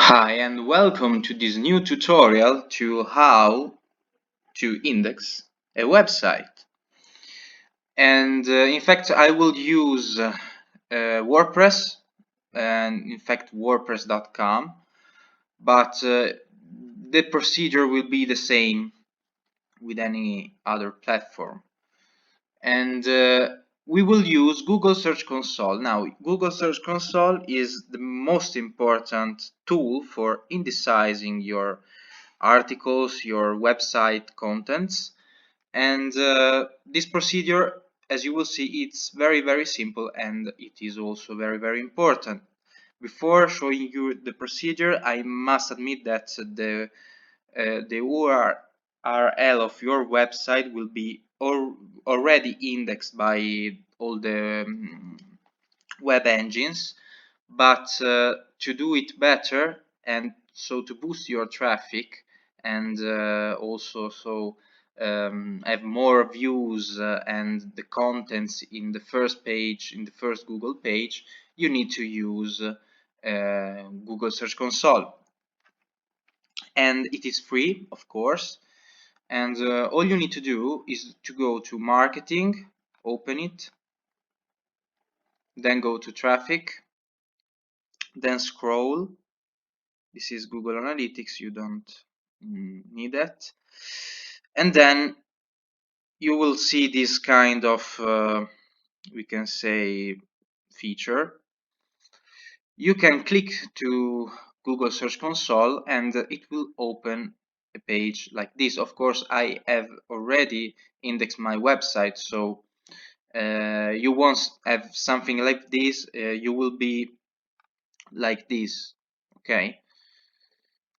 Hi and welcome to this new tutorial to how to index a website. And in fact I will use WordPress and in fact WordPress.com, but the procedure will be the same with any other platform. And we will use Google Search Console. Now, Google Search Console is the most important tool for indexing your articles, your website contents, and this procedure, as you will see, it's very simple, and it is also very important. Before showing you the procedure, I must admit that the URL of your website will be already indexed by all the web engines, but to do it better and so to boost your traffic and also have more views and the contents in the first page, in the first Google page, you need to use Google Search Console, and it is free, of course. And all you need to do is to go to marketing, open it, then go to traffic, then scroll. This is Google Analytics, you don't need that. And then you will see this kind of, we can say, feature. You can click to Google Search Console and it will open a page like this. Of course, I have already indexed my website, so you won't have something like this. You will be like this, okay?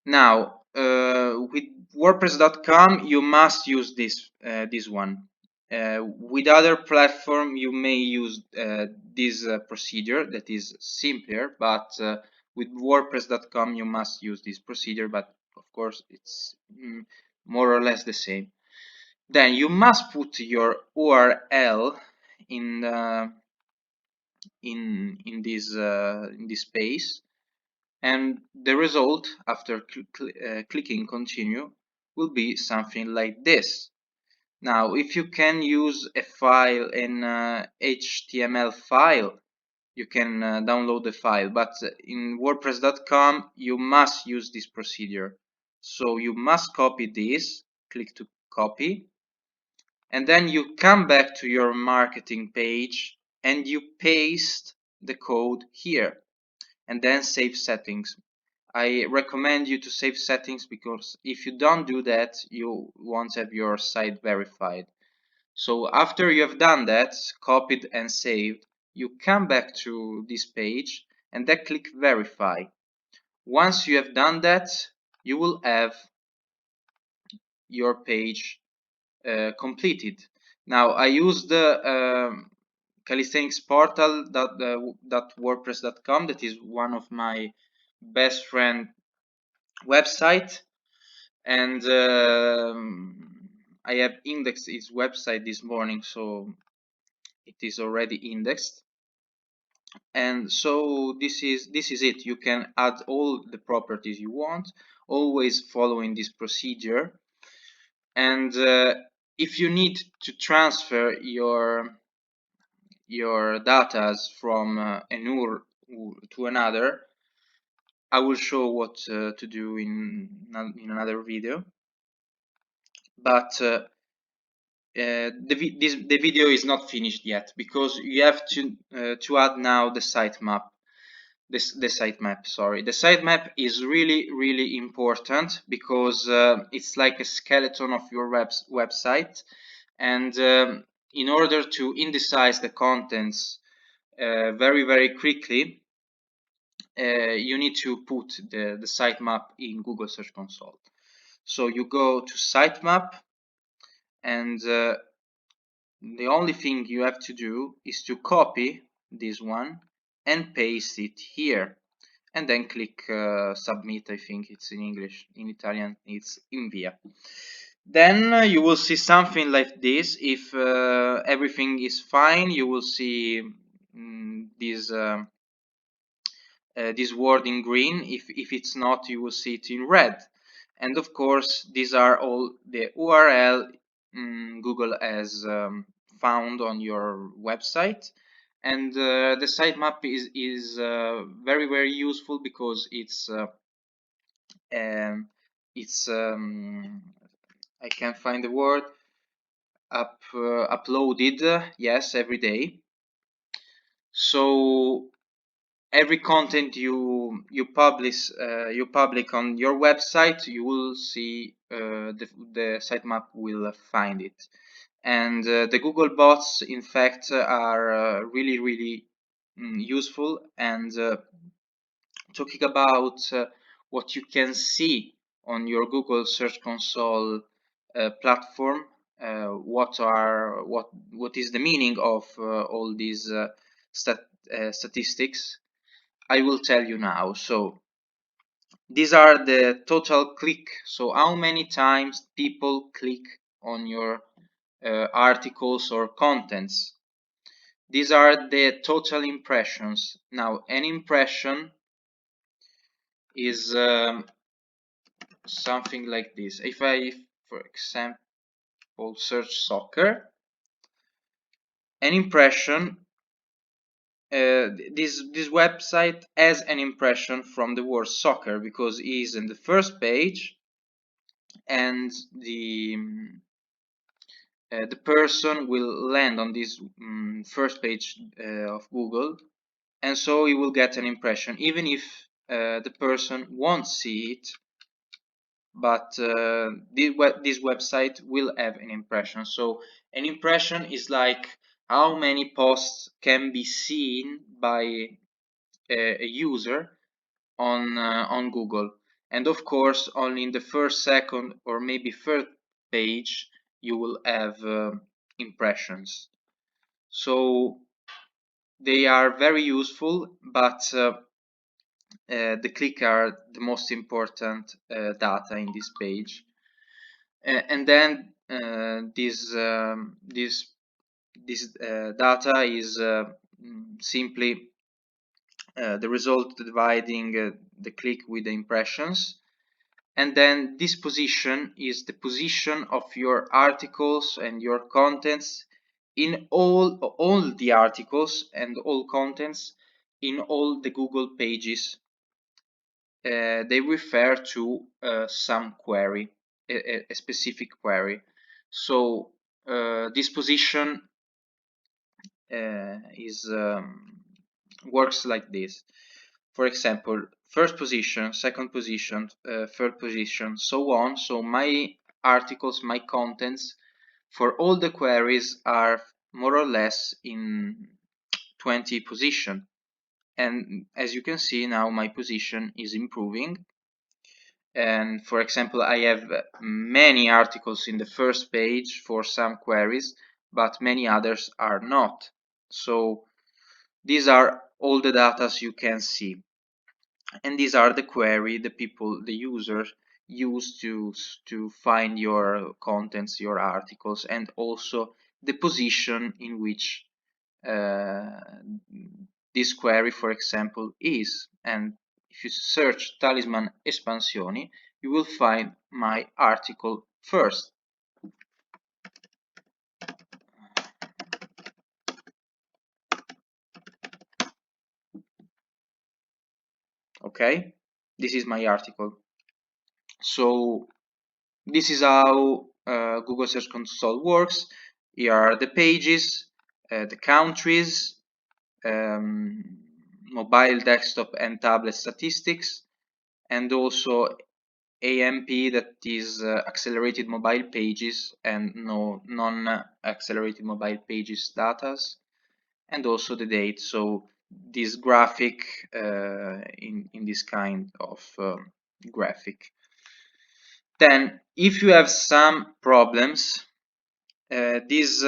Now, with WordPress.com, you must use this one. With other platform, you may use this procedure that is simpler, but with WordPress.com, you must use this procedure. But of course, it's more or less the same. Then you must put your URL in in this space, and the result after clicking continue will be something like this. Now, if you can use a file in HTML file, you can download the file, but in WordPress.com you must use this procedure. So you must copy this, click to copy, and then you come back to your marketing page and you paste the code here, and then save settings. I recommend you to save settings, because if you don't do that, you won't have your site verified. So after you have done that, copied and saved, you come back to this page and then click verify. Once you have done that, you will have your page completed. Now, I use the calisthenics portal.wordpress.com. That is one of my best friend website, and I have indexed its website this morning, so it is already indexed. And so this is it. You can add all the properties you want, always following this procedure. And if you need to transfer your data from an URL to another, I will show what to do in another video. But the video is not finished yet, because you have to add now the sitemap. The sitemap, sorry. The sitemap is really important, because it's like a skeleton of your website, and in order to indicize the contents very quickly, you need to put the sitemap in Google Search Console. So you go to sitemap, and the only thing you have to do is to copy this one and paste it here, and then click submit. I think it's in English. In Italian it's invia. Then you will see something like this. If everything is fine, you will see this this word in green. If it's not, you will see it in red. And of course, these are all the URL Google has found on your website. And the sitemap is very useful because it's I can't find the word, uploaded, yes, every day. So every content you public on your website, you will see the sitemap will find it. And the Google bots, in fact, are really useful. And talking about what you can see on your Google Search Console platform, what is the meaning of all these statistics, I will tell you now. So these are the total click, so how many times people click on your articles or contents. These are the total impressions. Now, an impression is something like this. If I, for example, search soccer, an impression, this website has an impression from the word soccer because it is in the first page, and the person will land on this first page of Google, and so he will get an impression, even if the person won't see it. But this website will have an impression. So an impression is like how many posts can be seen by a user on Google. And of course, only in the first, second, or maybe third page you will have impressions. So they are very useful, but the click are the most important data in this page. And then this data is simply the result dividing the click with the impressions. And then this position is the position of your articles and your contents in all the articles and all contents in all the Google pages. They refer to some query, a specific query. So this position is works like this. For example, first position, second position, third position, so on. So my articles, my contents for all the queries are more or less in 20 position. And as you can see now, my position is improving. And for example, I have many articles in the first page for some queries, but many others are not. So these are all the data you can see. And these are the query the users use to find your contents, your articles, and also the position in which this query, for example, is. And if you search talisman espansioni, you will find my article first. Okay, this is my article. So this is how Google Search Console works. Here are the pages, the countries, mobile, desktop, and tablet statistics, and also AMP, that is accelerated mobile pages, and no non-accelerated mobile pages datas, and also the date. So this graphic in this kind of graphic. Then if you have some problems, this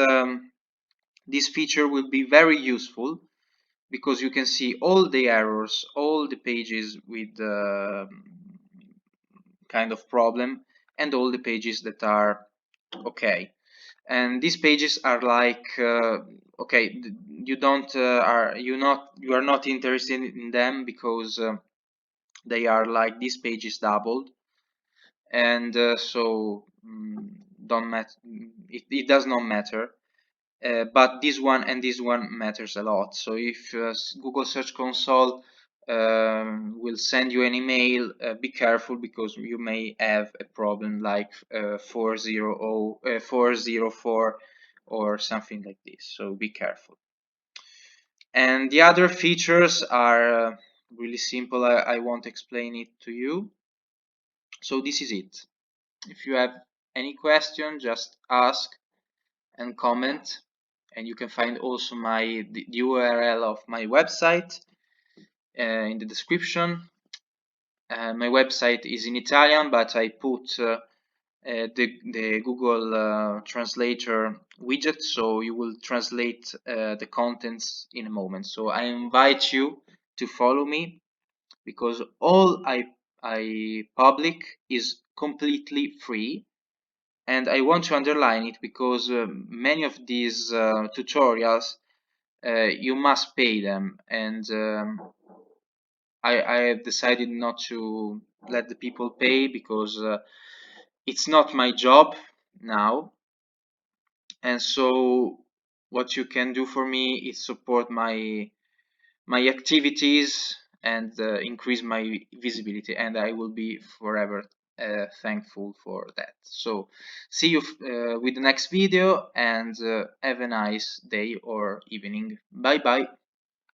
feature will be very useful, because you can see all the errors, all the pages with kind of problem, and all the pages that are okay. and these pages are like okay, you are not interested in them because they are like these pages doubled, and so don't matter, it does not matter. But this one and this one matters a lot. So if Google Search Console will send you an email, be careful, because you may have a problem like 404 or something like this. So be careful. And the other features are really simple. I won't explain it to you. So this is it. If you have any question, just ask and comment, and you can find also the URL of my website in the description. My website is in Italian, but I put the Google translator widget, so you will translate the contents in a moment. So I invite you to follow me, because all I public is completely free. And I want to underline it because many of these tutorials you must pay them, and I have decided not to let the people pay because it's not my job now. And so what you can do for me is support my activities and increase my visibility, and I will be forever thankful for that. So see you with the next video, and have a nice day or evening. Bye bye.